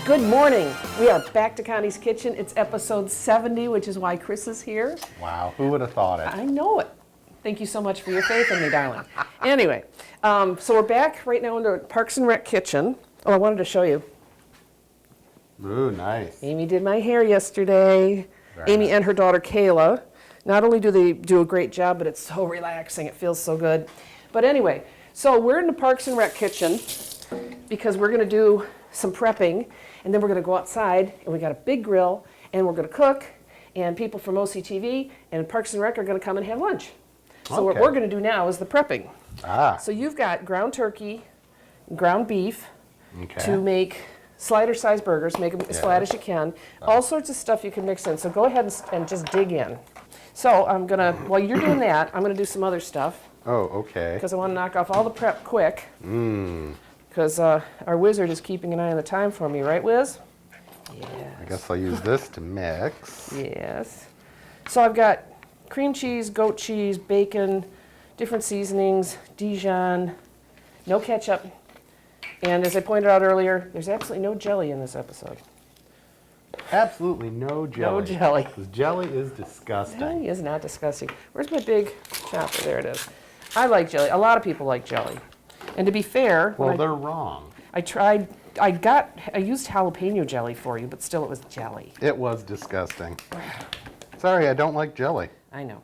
Good morning. We are back to Connie's Kitchen. It's episode 70, which is why Chris is here. Wow, who would have thought it? I know it. Thank you so much for your faith in me, darling. Anyway, so we're back right now in the Parks and Rec kitchen. Oh, I wanted to show you. Ooh, nice. Amy did my hair yesterday. Amy and her daughter Kayla. Not only do they do a great job, but it's so relaxing. It feels so good. But anyway, so we're in the Parks and Rec kitchen because we're going to do some prepping, and then we're going to go outside, and we got a big grill, and we're going to cook, and people from OCTV and Parks and Rec are going to come and have lunch. So what we're going to do now is the prepping. So you've got ground turkey, ground beef to make slider-sized burgers, make them as flat as you can. All sorts of stuff you can mix in. So go ahead and just dig in. So I'm going to, while you're doing that, I'm going to do some other stuff. Oh, okay. Because I want to knock off all the prep quick. Because our wizard is keeping an eye on the time for me, right, Wiz? Yes. I guess I'll use this to mix. Yes. So I've got cream cheese, goat cheese, bacon, different seasonings, Dijon, no ketchup. And as I pointed out earlier, there's absolutely no jelly in this episode. Absolutely no jelly. No jelly. Because jelly is disgusting. Jelly is not disgusting. Where's my big chopper? There it is. I like jelly. A lot of people like jelly. And to be fair, well, they're wrong. I used jalapeno jelly for you, but still it was jelly. It was disgusting. Sorry, I don't like jelly. I know.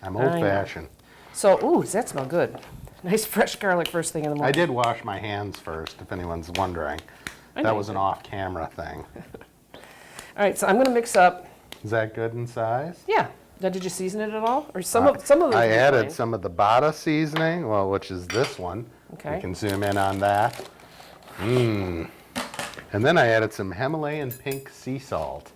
I'm old-fashioned. So, ooh, does that smell good? Nice fresh garlic first thing in the morning. I did wash my hands first, if anyone's wondering. That was an off-camera thing. All right, so I'm going to mix up. Is that good in size? Yeah. Now, did you season it at all? Or some of those? I added some of the Bada seasoning, well, which is this one. Okay. You can zoom in on that. And then I added some Himalayan pink sea salt.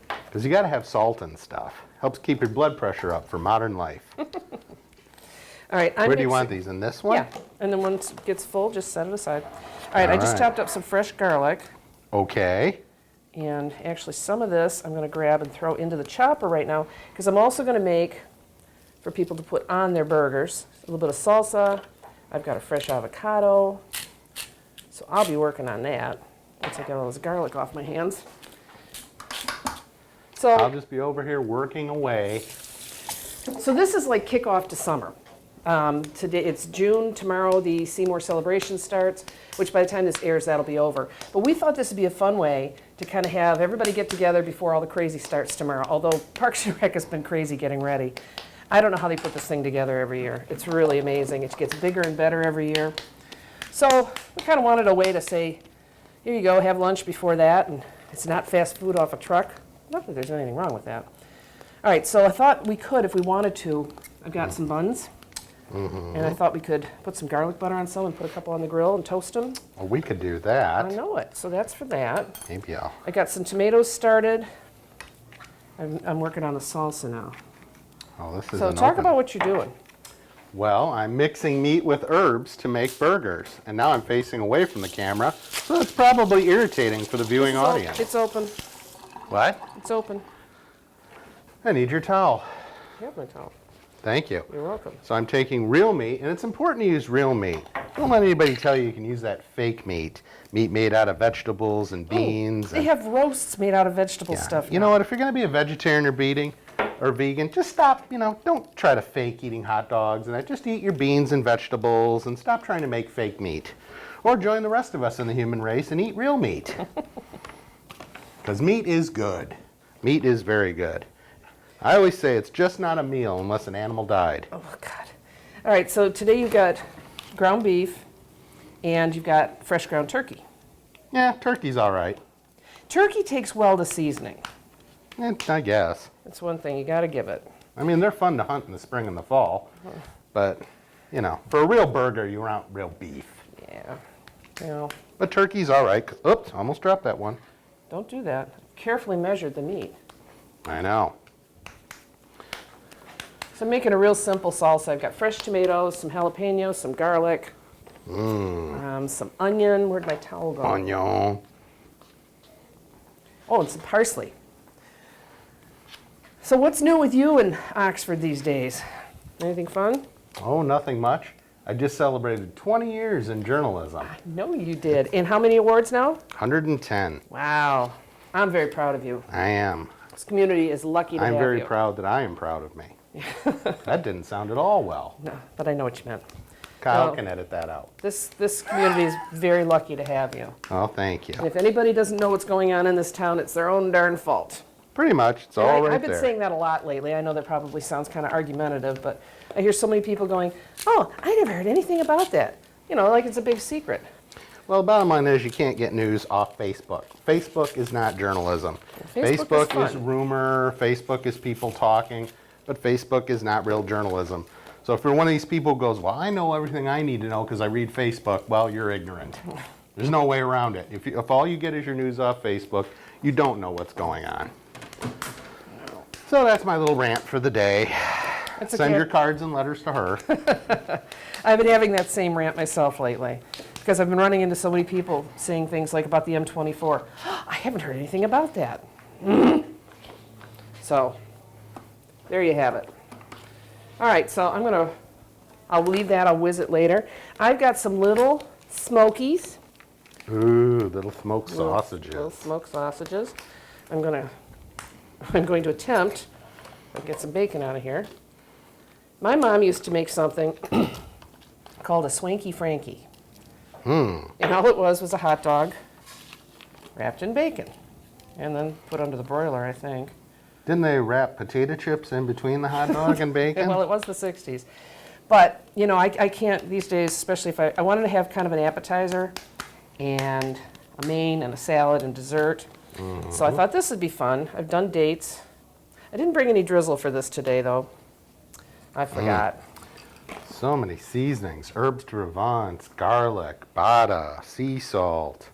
Because you got to have salt and stuff. Helps keep your blood pressure up for modern life. All right. Where do you want these? In this one? Yeah. And then once it gets full, just set it aside. All right. I just chopped up some fresh garlic. Okay. And actually some of this I'm going to grab and throw into the chopper right now because I'm also going to make for people to put on their burgers a little bit of salsa. I've got a fresh avocado. So I'll be working on that once I get all this garlic off my hands. So I'll just be over here working away. So this is like kickoff to summer. Today it's June. Tomorrow the Seymour celebration starts, which by the time this airs, that'll be over. But we thought this would be a fun way to kind of have everybody get together before all the crazy starts tomorrow. Although Parks and Rec has been crazy getting ready. I don't know how they put this thing together every year. It's really amazing. It gets bigger and better every year. So we kind of wanted a way to say, here you go, have lunch before that, and it's not fast food off a truck. Not that there's anything wrong with that. All right, so I thought we could, if we wanted to, I've got some buns. And I thought we could put some garlic butter on some and put a couple on the grill and toast them. Well, we could do that. I know it. So that's for that. Maybe I'll. I got some tomatoes started. I'm working on the salsa now. Oh, this is So talk about what you're doing. Well, I'm mixing meat with herbs to make burgers. And now I'm facing away from the camera, so it's probably irritating for the viewing audience. It's open. What? It's open. I need your towel. You have my towel. Thank you. You're welcome. So I'm taking real meat, and it's important to use real meat. Don't let anybody tell you can use that fake meat made out of vegetables and beans. They have roasts made out of vegetable stuff. You know what? If you're going to be a vegetarian or vegan, just stop. Don't try to fake eating hot dogs, and just eat your beans and vegetables, and stop trying to make fake meat. Or join the rest of us in the human race and eat real meat. Because meat is good. Meat is very good. I always say it's just not a meal unless an animal died. Oh, God. All right, so today you've got ground beef and you've got fresh ground turkey. Yeah, turkey's all right. Turkey takes well to seasoning. I guess. That's one thing you got to give it. I mean, they're fun to hunt in the spring and the fall. But, for a real burger, you want real beef. Yeah. But turkey's all right. Oops, almost dropped that one. Don't do that. Carefully measured the meat. I know. So I'm making a real simple salsa. I've got fresh tomatoes, some jalapenos, some garlic, some onion. Where'd my towel go? Onion. Oh, and some parsley. So what's new with you in Oxford these days? Anything fun? Oh, nothing much. I just celebrated 20 years in journalism. No, you did. And how many awards now? 110. Wow. I'm very proud of you. I am. This community is lucky to have I'm you. very proud that I am proud of me. That didn't sound at all well. No, but I know what you meant. Kyle No. can edit that out. This community is very lucky to have you. Oh, thank you. And if anybody doesn't know what's going on in this town, it's their own darn fault. Pretty much. It's all right I've been there. saying that a lot lately. I know that probably sounds kind of argumentative, but I hear so many people going, oh, I never heard anything about that. You know, like it's a big secret. Well, the bottom line is you can't get news off Facebook. Facebook is not journalism. Facebook is is fun. rumor, Facebook is people talking, but Facebook is not real journalism. So if you're one of these people who goes, well, I know everything I need to know because I read Facebook, well, you're ignorant. There's no way around it. If all you get is your news off Facebook, you don't know what's going on. So that's my little rant for the day. That's Send okay. your cards and letters to her. I've been having that same rant myself lately because I've been running into so many people saying things like about the M24. I haven't heard anything about that. So there you have it. All right, so I'll leave that, I'll whiz it later. I've got some little smokies. Ooh, little smoked sausages. Little smoked sausages. I'm going to attempt to get some bacon out of here. My mom used to make something called a swanky Frankie. And all it was a hot dog wrapped in bacon and then put under the broiler, I think. Didn't they wrap potato chips in between the hot dog and bacon? Well, it was the 60s. But, you know, I can't these days, especially if I wanted to have kind of an appetizer and a main and a salad and dessert. So I thought this would be fun. I've done dates. I didn't bring any drizzle for this today, though. I forgot. So many seasonings, herbs de Provence, garlic, bata, sea salt.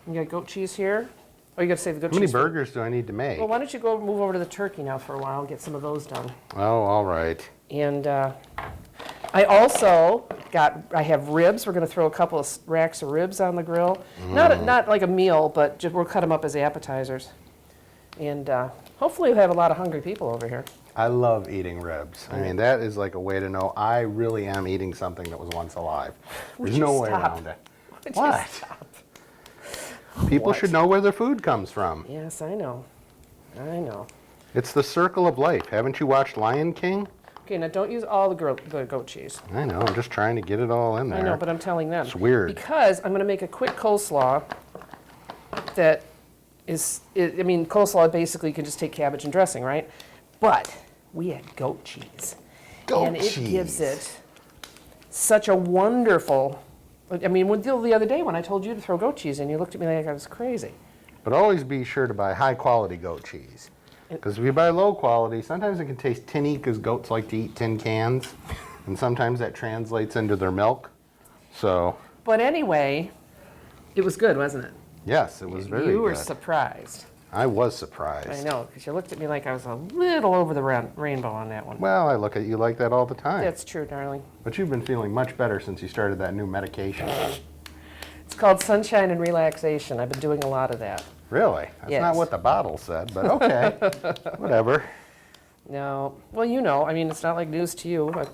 You got goat cheese here? Oh, you got to save the goat How many cheese. burgers do I need to make? Well, why don't you go move over to the turkey now for a while and get some of those done. Oh, all right. And I also I have ribs. We're going to throw a couple of racks of ribs on the grill. Not like a meal, but we'll cut them up as appetizers. And hopefully we'll have a lot of hungry people over here. I love eating ribs. I mean, that is like a way to know I really am eating something that was once alive. Would There's you no way stop? around it. Would you What? stop? People What? should know where their food comes from. Yes, I know. I know. It's the circle of life. Haven't you watched Lion King? Okay, now don't use all the goat cheese. I know, I'm just trying to get it all in there. I know, but I'm telling them. It's weird. Because I'm going to make a quick coleslaw that is, I mean, coleslaw basically can just take cabbage and dressing, right? But we had goat cheese. Goat and it cheese. gives it such a wonderful, I mean, the other day when I told you to throw goat cheese in, you looked at me like I was crazy. But always be sure to buy high quality goat cheese. Because if you buy low quality, sometimes it can taste tinny because goats like to eat tin cans. And sometimes that translates into their milk. So, But anyway, it was good, wasn't it? yes, it was very good. You were surprised. I was surprised. I know, because you looked at me like I was a little over the rainbow on that one. Well, I look at you like that all the time. That's true, darling. But you've been feeling much better since you started that new medication. It's called sunshine and relaxation. I've been doing a lot of that. Really? That's Yes. not what the bottle said, but okay. Whatever. No, well, you know, I mean, it's not like news to you. I've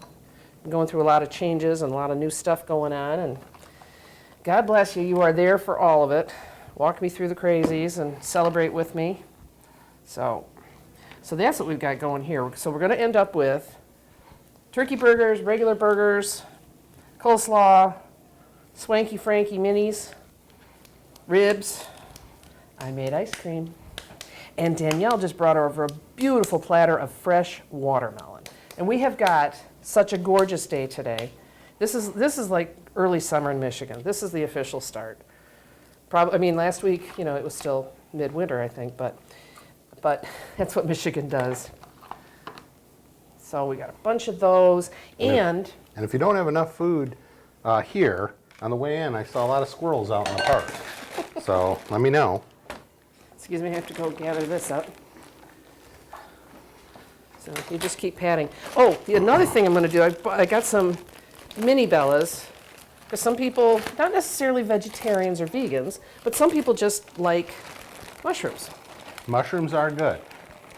been going through a lot of changes and a lot of new stuff going on, and God bless you, you are there for all of it. Walk me through the crazies and celebrate with me. So that's what we've got going here. So we're going to end up with turkey burgers, regular burgers, coleslaw, Swanky Frankie minis, ribs. I made ice cream. And Danielle just brought over a beautiful platter of fresh watermelon. And we have got such a gorgeous day today. This is like early summer in Michigan. This is the official start. I mean, last week, you know, it was still midwinter, I think, but that's what Michigan does. So we got a bunch of those, and if you don't have enough food here, on the way in, I saw a lot of squirrels out in the park. So let me know. excuse me, I have to go gather this up. So you just keep patting. Oh, another thing I'm going to do, I got some mini Bellas. Because some people, not necessarily vegetarians or vegans, but some people just like mushrooms. Mushrooms are good,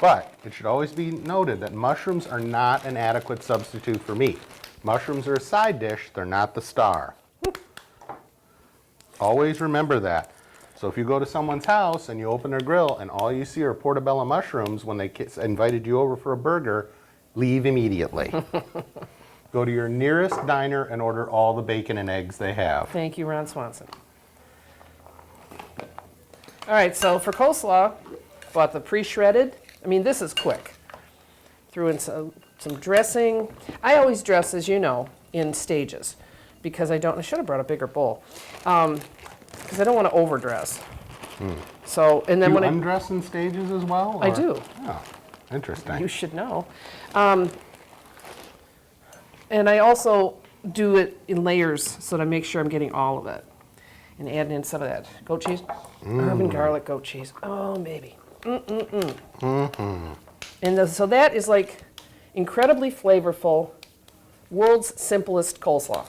but it should always be noted that mushrooms are not an adequate substitute for meat. Mushrooms are a side dish, they're not the star. Always remember that. So if you go to someone's house and you open their grill and all you see are portobello mushrooms when they invited you over for a burger, leave immediately. Go to your nearest diner and order all the bacon and eggs they have. Thank you, Ron Swanson. All right, so for coleslaw, bought the pre-shredded. I mean, this is quick. Threw in some dressing. I always dress, as you know, in stages because I should have brought a bigger bowl. Because I don't want to overdress. So, and then Do when you undress in stages as well? I or? do. Oh, interesting. You should know. And I also do it in layers so that I make sure I'm getting all of it. And adding in some of that goat cheese. Herb and garlic goat cheese. Oh, baby. And so that is like incredibly flavorful, world's simplest coleslaw.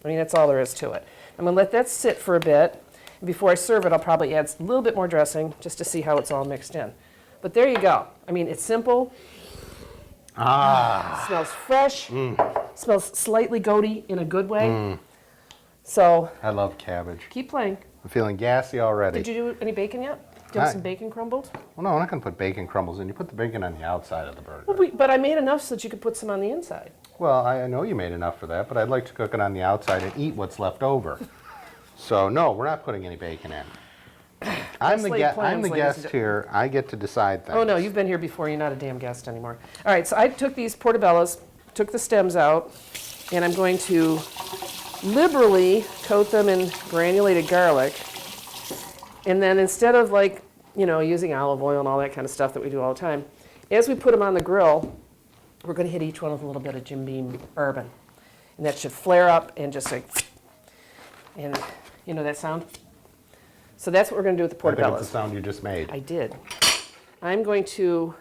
I mean, that's all there is to it. I'm going to let that sit for a bit. And before I serve it, I'll probably add a little bit more dressing just to see how it's all mixed in. But there you go. I mean, it's simple. Smells fresh. Smells slightly goaty in a good way. So I love cabbage. keep playing. I'm feeling gassy already. Did you do any bacon yet? Do you have some bacon crumbled? Well, no, I'm not going to put bacon crumbles in. You put the bacon on the outside of the burger. Well, but I made enough so that you could put some on the inside. Well, I know you made enough for that, but I'd like to cook it on the outside and eat what's left over. So, no, we're not putting any bacon in. I'm the guest here. I get to decide things. Oh, no, you've been here before. You're not a damn guest anymore. All right, so I took these portobellos, took the stems out, and I'm going to liberally coat them in granulated garlic. And then instead of using olive oil and all that kind of stuff that we do all the time, as we put them on the grill, we're going to hit each one with a little bit of Jim Beam bourbon. And that should flare up and just like, and you know that sound? So that's what we're going to do with the portobellos. I think it's the sound you just made. I did. I'm going to...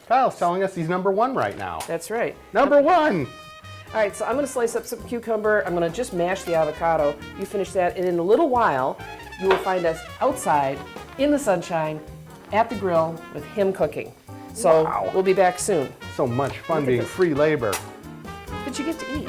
Kyle's telling us he's number one right now. That's right. Number one! All right, so I'm going to slice up some cucumber. I'm going to just mash the avocado. You finish that, and in a little while, you will find us outside in the sunshine at the grill with him cooking. So Wow. We'll be back soon. So much fun Look at being this. free labor. But you get to eat.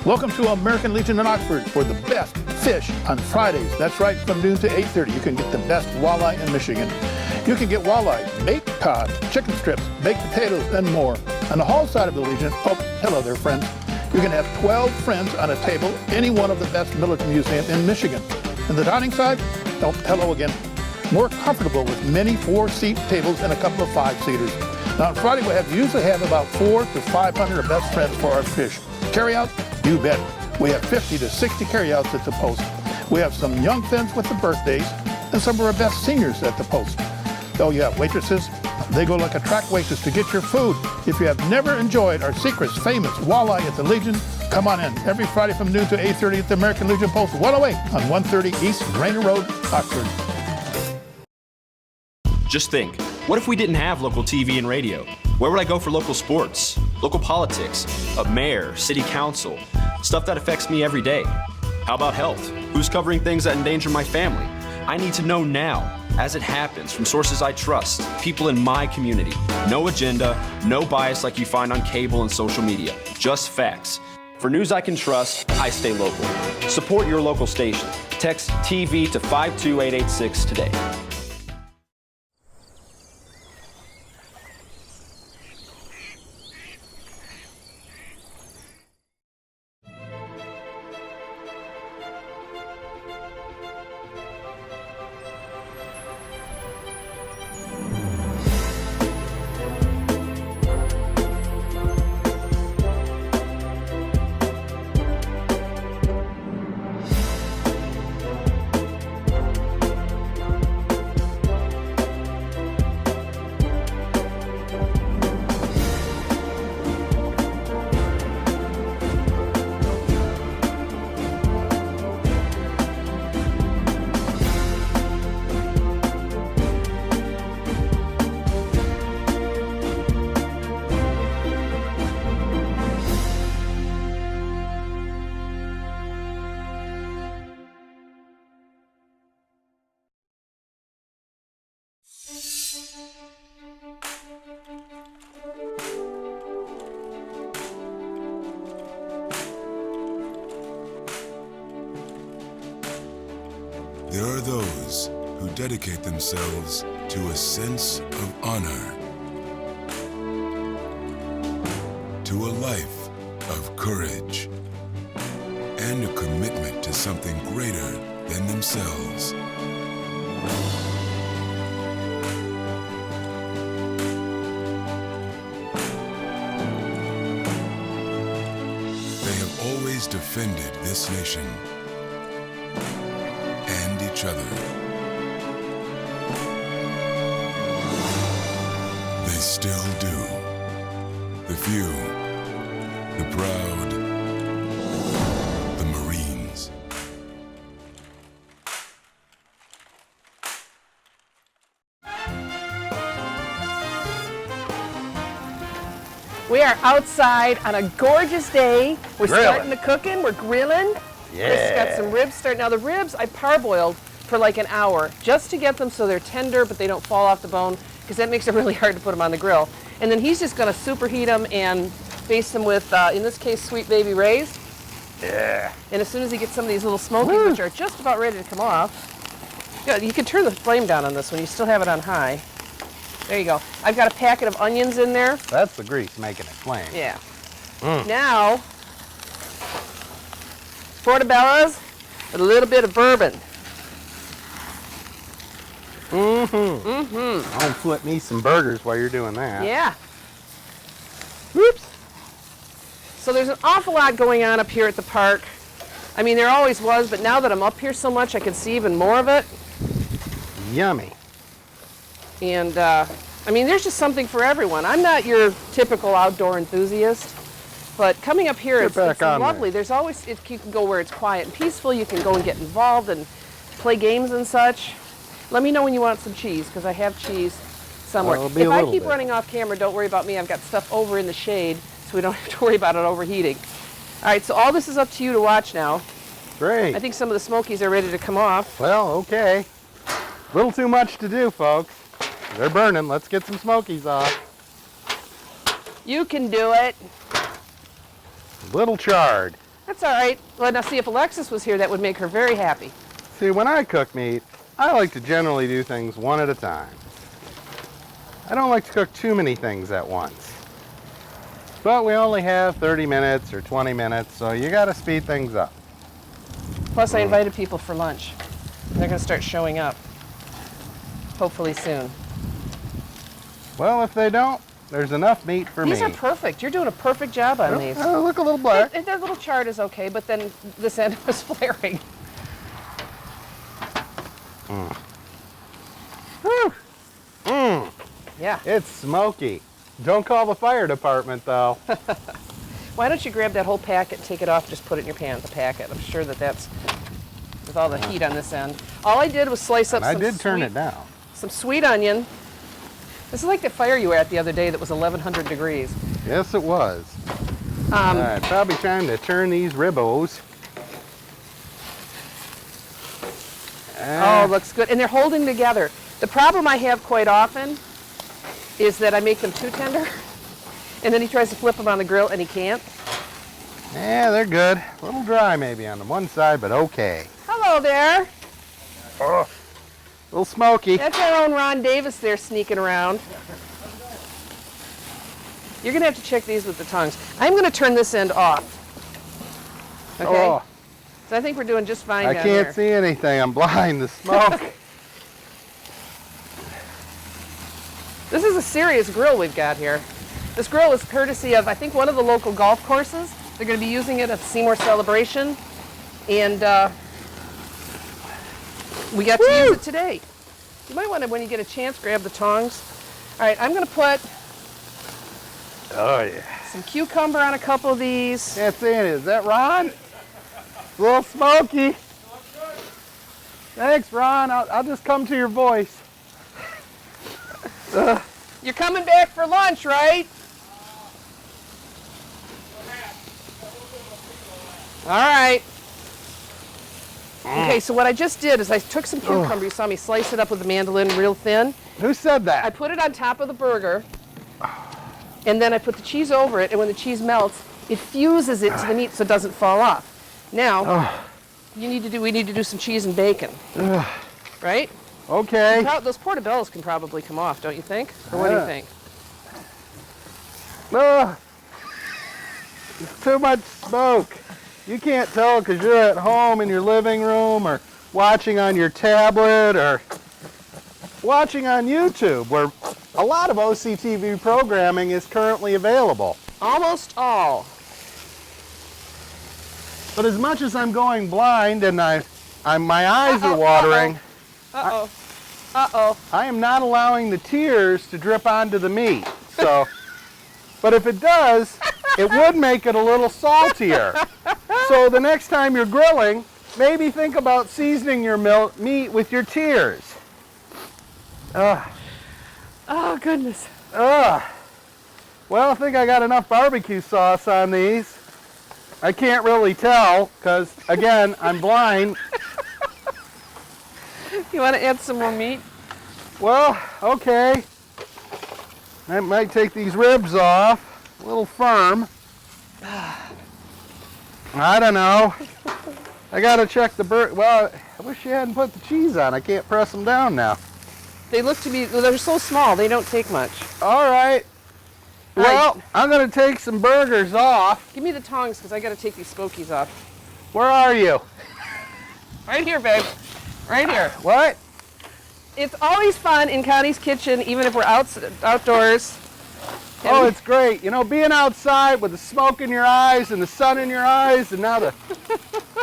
Welcome to American Legion in Oxford for the best fish on Fridays. That's right, from noon to 8:30. You can get the best walleye in Michigan. You can get walleye, baked cod, chicken strips, baked potatoes, and more. On the hall side of the Legion, oh, hello there, friends. You can have 12 friends on a table, any one of the best military museums in Michigan. And the dining side, oh, hello again. More comfortable with many 4-seat tables and a couple of 5-seaters. Now on Friday, we usually have about 400 to 500 best friends for our fish. Carry out? You bet. We have 50 to 60 carryouts at the post. We have some young fins with the birthdays and some of our best seniors at the post. Oh yeah, waitresses, they go like a track waitress to get your food. If you have never enjoyed our secret's famous walleye at the Legion, come on in every Friday from noon to 8:30 at the American Legion Post 108 on 130 East Rainer Road, Oxford. Just think, what if we didn't have local TV and radio? Where would I go for local sports, local politics, a mayor, city council, stuff that affects me every day? How about health? Who's covering things that endanger my family? I need to know now, as it happens, from sources I trust, people in my community. No agenda, no bias like you find on cable and social media, just facts. For news I can trust, I stay local. Support your local station. Text TV to 52886 today. There are those who dedicate themselves to a sense of honor, to a life of courage, and a commitment to something greater than themselves. They have always defended this nation and each other. They still do. The few, the proud, the Marines. We are outside on a gorgeous day. We're Grilling. starting to cooking. We're grilling. Chris got some ribs started. Now the ribs I parboiled for like an hour just to get them so they're tender but they don't fall off the bone, because that makes it really hard to put them on the grill. And then he's just going to superheat them and baste them with, in this case, Sweet Baby Ray's. Yeah. And as soon as he gets some of these little smokies, which are just about ready to come off, good. You can turn the flame down on this one. You still have it on high. There you go. I've got a packet of onions in there. That's the grease making it flame. Yeah. Now, portobellos with a little bit of bourbon. I'll flip me some burgers while you're doing that. Yeah. Whoops. So there's an awful lot going on up here at the park. I mean, there always was, but now that I'm up here so much, I can see even more of it. Yummy. And, I mean, there's just something for everyone. I'm not your typical outdoor enthusiast, but coming up here, it's lovely. There's always, you can go where it's quiet and peaceful. You can go and get involved and play games and such. Let me know when you want some cheese, because I have cheese somewhere. Well, it'll be if a I little keep bit. running off camera, don't worry about me. I've got stuff over in the shade, so we don't have to worry about it overheating. All right, so all this is up to you to watch now. Great. I think some of the smokies are ready to come off. Well, okay. A little too much to do, folks. They're burning. Let's get some smokies off. You can do it. A little charred. That's all right. Well, now see, if Alexis was here, that would make her very happy. See, when I cook meat, I like to generally do things one at a time. I don't like to cook too many things at once. But we only have 30 minutes or 20 minutes, so you got to speed things up. Plus, I invited people for lunch. They're going to start showing up, hopefully soon. Well, if they don't, there's enough meat for me. These are perfect. You're doing a perfect job on these. Oh, look a little black. That little chard is okay, but then this end was flaring. Whew. Yeah. It's smoky. Don't call the fire department, though. Why don't you grab that whole packet, take it off, just put it in your pan, the packet. I'm sure that that's with all the heat on this end. All I did was slice up And I did turn it down. some sweet onion. This is like the fire you were at the other day that was 1,100 degrees. Yes, it was. All right, probably time to turn these ribos. Oh, looks good. And they're holding together. The problem I have quite often is that I make them too tender, and then he tries to flip them on the grill, and he can't. Yeah, they're good. A little dry maybe on the one side, but okay. Hello there. Oh, a little smoky. That's our own Ron Davis there sneaking around. You're going to have to check these with the tongs. I'm going to turn this end off. Okay? Oh, So I think we're doing just fine I down can't there. see anything. I'm blind. The smoke. This is a serious grill we've got here. This grill is courtesy of, I think, one of the local golf courses. They're going to be using it at the Seymour Celebration. And we got to use it today. You might want to, when you get a chance, grab the tongs. All right, I'm going to put Oh, yeah. some cucumber on a couple of these. That's it. Is that Ron? It's a little smoky. Thanks, Ron. I'll just come to your voice. You're coming back for lunch, right? All right. Okay, so what I just did is I took some cucumber. You saw me slice it up with a mandolin real thin. Who said that? I put it on top of the burger, and then I put the cheese over it, and when the cheese melts, it fuses it to the meat so it doesn't fall off. Now, we need to do some cheese and bacon. Right? Okay. Those portobellos can probably come off, don't you think? Or what do you think? It's too much smoke. You can't tell because you're at home in your living room or watching on your tablet or watching on YouTube, where a lot of OCTV programming is currently available. Almost all. But as much as I'm going blind and my eyes are watering, Uh-oh. I am not allowing the tears to drip onto the meat. So, but if it does, it would make it a little saltier. So the next time you're grilling, maybe think about seasoning your meat with your tears. Oh, goodness. Well, I think I got enough barbecue sauce on these. I can't really tell because, again, I'm blind. You want to add some more meat? Well, okay. I might take these ribs off. A little firm. I don't know. I gotta check the well, I wish you hadn't put the cheese on. I can't press them down now. They look to be, they're so small, they don't take much. All right. Well, right. I'm gonna take some burgers off. Give me the tongs, because I got to take these smokies off. Where are you? Right here, babe. Right here. What? It's always fun in Connie's kitchen, even if we're outdoors. Oh, it's great. You know, being outside with the smoke in your eyes and the sun in your eyes and now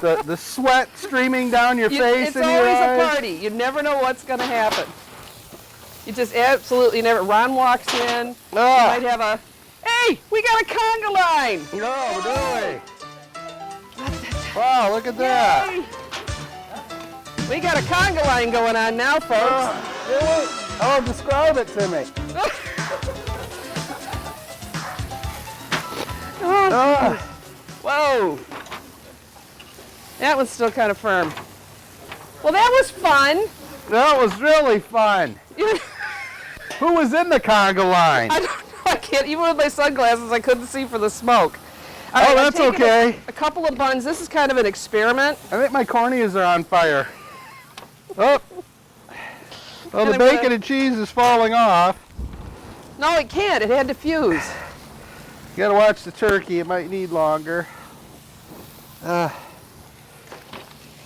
the sweat streaming down your face and your eyes. It's always a party. You never know what's going to happen. You just absolutely never. Ron walks in. You might have a, hey, we got a conga line. No, do we? Wow, look at that. Yay. We got a conga line going on now, folks. Oh, describe it to me. Whoa. That one's still kind of firm. Well, that was fun. That was really fun. Who was in the conga line? I don't know. I can't. Even with my sunglasses, I couldn't see for the smoke. All right, that's I'm taking okay. A couple of buns. This is kind of an experiment. I think my corneas are on fire. Oh. Well, the And I'm bacon gonna- and cheese is falling off. No, it can't. It had to fuse. You gotta watch the turkey. It might need longer.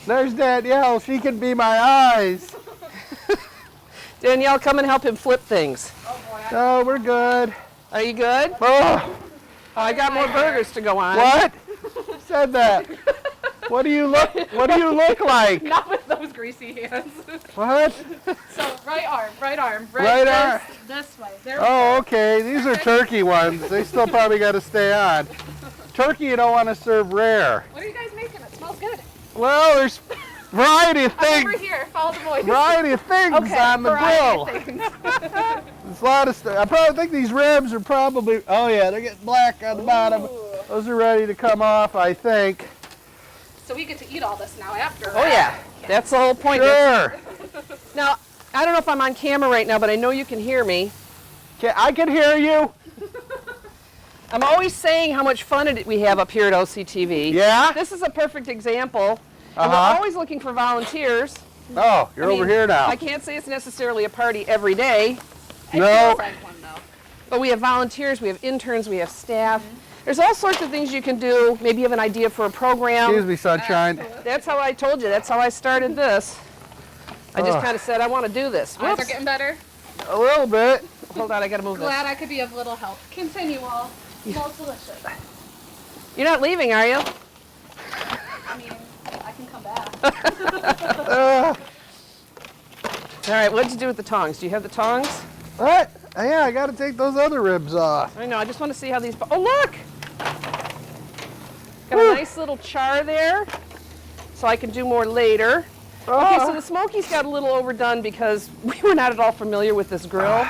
There's Danielle. She can be my eyes. Danielle, come and help him flip things. Oh, we're good. Are you good? Oh, I got more burgers to go on. what? Who said that? What do you look like? Not with those greasy hands. What? So right arm, Right right arm. this way. There Oh, okay. These are turkey ones. They still probably got to stay on. Turkey you don't want to serve rare. What are you guys making? It smells good. Well, there's variety of I'm over things. here. Follow the voice. Variety of things on the grill. There's a lot of stuff. I probably think these ribs are probably, oh yeah, they're getting black on the bottom. Those are ready to come off, I think. So we get to eat all this now after. Oh, yeah. That's the whole point. Sure. Now, I don't know if I'm on camera right now, but I know you can hear me. I can hear you. I'm always saying how much fun we have up here at OCTV. Yeah? This is a perfect example. And we're Uh-huh. always looking for volunteers. Oh, you're over here now. I can't say it's necessarily a party every day, No. but we have volunteers, we have interns, we have staff. There's all sorts of things you can do. Maybe you have an idea for a program. Excuse me, sunshine. That's how I told you. That's how I started this. I just kind of said, I want to do this. Eyes are Whoops. getting better. A little bit. Hold on, I got to move Glad this. I could be of little help. Continue all. Smells delicious. You're not leaving, are you? I mean, I can come back. All right, what'd you do with the tongs? Do you have the tongs? What? Yeah, I got to take those other ribs off. I know, I just want to see how these, oh look! Got a nice little char there, so I can do more later. Okay, so the smokies got a little overdone because we were not at all familiar with this grill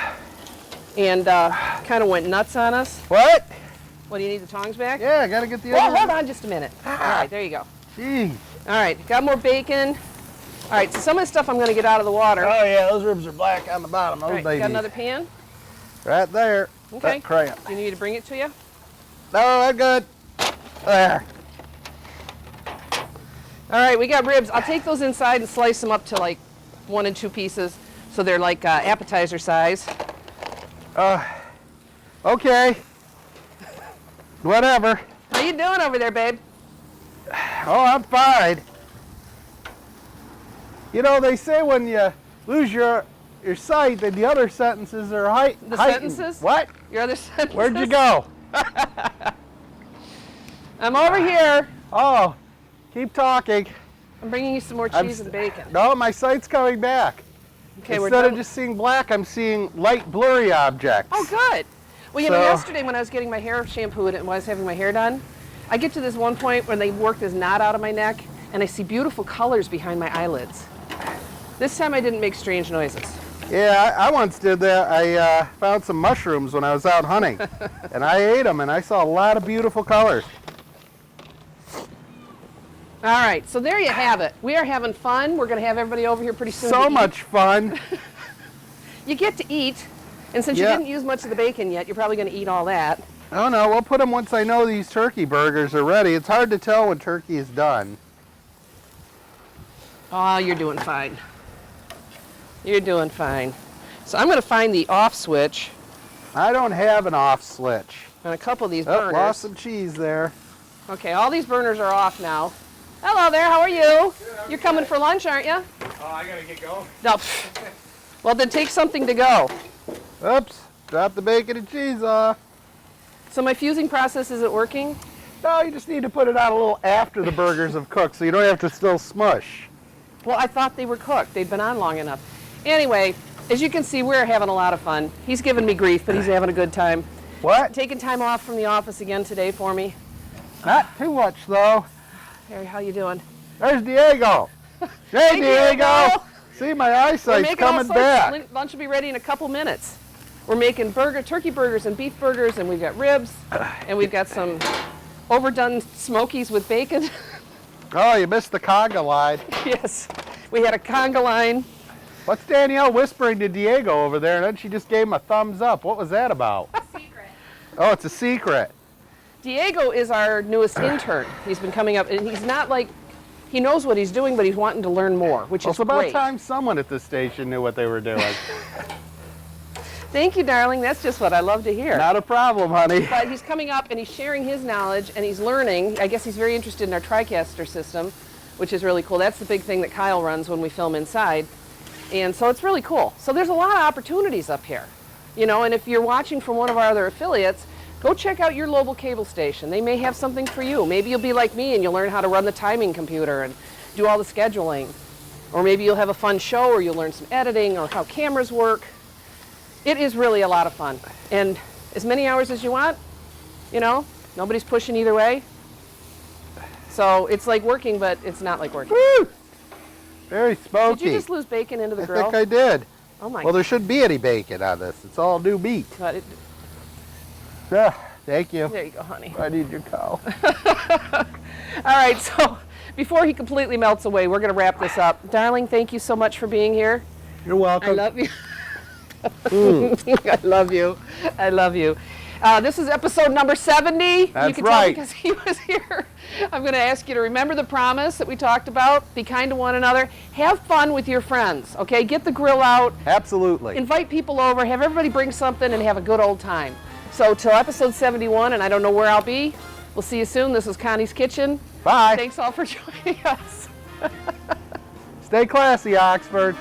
and kind of went nuts on us. What? What, do you need the tongs back? Yeah, I got to get the Oh, other hold on just a minute. All right, there you go. Jeez. All right, got more bacon. All right, so some of the stuff I'm going to get out of the water. Oh yeah, those ribs are black on the bottom. Those All right, babies. got another pan? Right there. Okay. That cramp. Do you need me to bring it to you? No, that's good. There. All right, we got ribs. I'll take those inside and slice them up to like 1 and 2 pieces, so they're like appetizer size. Okay. Whatever. How you doing over there, babe? Oh, I'm fine. You know, they say when you lose your sight, that the other sentences are heightened. The sentences? What? Your other sentences? Where'd you go? I'm over here. Oh, keep talking. I'm bringing you some more cheese and bacon. No, my sight's coming back. Okay, we're Instead of done. just seeing black, I'm seeing light, blurry objects. Oh, good. Well, you know, So- yesterday when I was getting my hair shampooed and when I was having my hair done, I get to this one point when they work this knot out of my neck, and I see beautiful colors behind my eyelids. This time I didn't make strange noises. Yeah, I once did that. I found some mushrooms when I was out hunting, and I ate them, and I saw a lot of beautiful colors. All right, so there you have it. We are having fun. We're going to have everybody over here pretty soon. So to eat. much fun. You get to eat, and since you Yeah. didn't use much of the bacon yet, you're probably going to eat all that. Oh no, we'll put them once I know these turkey burgers are ready. It's hard to tell when turkey is done. Oh, you're doing fine. You're doing fine. So I'm going to find the off switch I don't have an off switch. on a couple of these Oh, burners. lost some cheese there. Okay, all these burners are off now. Hello there, how are you? You're coming for lunch, aren't you? Oh, I gotta get going. No. Well, then take something to go. Oops, dropped the bacon and cheese off. So my fusing process isn't working? No, you just need to put it on a little after the burgers have cooked so you don't have to still smush. Well, I thought they were cooked. They'd been on long enough. Anyway, as you can see, we're having a lot of fun. He's giving me grief, but he's having a good time. What? Taking time off from the office again today for me. Not too much though. Harry, how you doing? There's Diego. Hey, Diego. Diego. See, my We're eyesight's making all coming sorts. back. Lunch will be ready in a couple minutes. We're making turkey burgers and beef burgers, and we've got ribs, and we've got some overdone smokies with bacon. Oh, you missed the conga line. Yes, we had a conga line. What's Danielle whispering to Diego over there? And then she just gave him a thumbs up. What was that about? Secret. Oh, it's a secret. Diego is our newest intern. He's been coming up, and he's not like, he knows what he's doing, but he's wanting to learn more, which Well, is it's about great. time someone at this station knew what they were doing. Thank you, darling. That's just what I love to hear. Not a problem, honey. But he's coming up and he's sharing his knowledge and he's learning. I guess he's very interested in our TriCaster system, which is really cool. That's the big thing that Kyle runs when we film inside. And so it's really cool. So there's a lot of opportunities up here. You know, and if you're watching from one of our other affiliates, go check out your local cable station. They may have something for you. Maybe you'll be like me and you'll learn how to run the timing computer and do all the scheduling. Or maybe you'll have a fun show or you'll learn some editing or how cameras work. It is really a lot of fun. And as many hours as you want, you know, nobody's pushing either way. So it's like working, but it's not like working. Woo! Very smoky. Did you just lose bacon into the I grill? think I did. Oh my Well, there shouldn't be any bacon on this. It's all new meat. God. Thank you. There you go, honey. I need your cow. All right, so before he completely melts away, we're going to wrap this up. Darling, thank you so much for being here. You're welcome. I love you. I love you. I love you. This is episode number 70. You That's can right. tell because he was here. I'm going to ask you to remember the promise that we talked about. Be kind to one another. Have fun with your friends, okay? Get the grill out. Absolutely. Invite people over. Have everybody bring something and have a good old time. So till episode 71, and I don't know where I'll be. We'll see you soon. This is Connie's Kitchen. Bye. Thanks all for joining us. Stay classy, Oxford.